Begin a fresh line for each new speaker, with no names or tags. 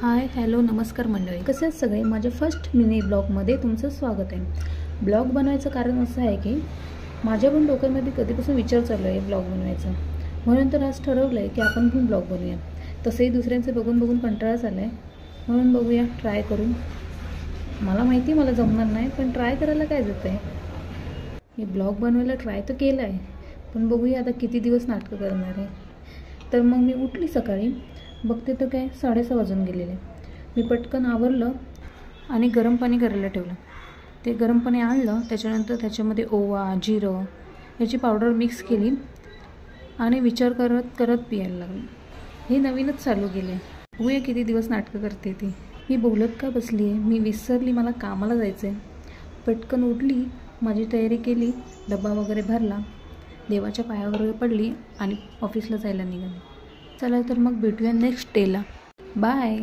Hi hello नमस्कार मंडळी, कसे आहेत सगळे. माझ्या फर्स्ट मिनी ब्लॉगमध्ये तुमचं स्वागत आहे. ब्लॉग बनवायचं कारण असं आहे की माझ्या पण डोक्यामध्ये कधीपासून विचार चालू आहे ब्लॉग बनवायचा. म्हणून तर आज ठरवलं आहे की आपण पण ब्लॉग बनवूया. तसंही दुसऱ्यांचे बघून बघून कंटाळाच आला आहे, म्हणून बघूया ट्राय करून. मला माहिती मला जमणार नाही, पण ट्राय करायला काय जातं आहे. मी ब्लॉग बनवायला ट्राय तर केलं आहे, पण बघूया आता किती दिवस नाटकं करणार आहे. तर मग मी उठली सकाळी, बघते तर काय 6:30 वाजून गेलेले. मी पटकन आवरलं आणि गरम पाणी करायला ठेवलं. ते गरम पाणी आणलं, त्याच्यानंतर त्याच्यामध्ये ओवा, जिरं याची पावडर मिक्स केली आणि विचार करत करत पियायला लागले. हे नवीनच चालू केले, बघूया किती दिवस नाटकं करते ती. मी बोलत का बसली आहे, मी विसरली मला कामाला जायचं आहे. पटकन उठली, माझी तयारी केली, डबा वगैरे भरला, देवाच्या पायावर पडली आणि ऑफिसला जायला निघाली. चला तर मग भेटूया नेक्स्ट डेला. बाय.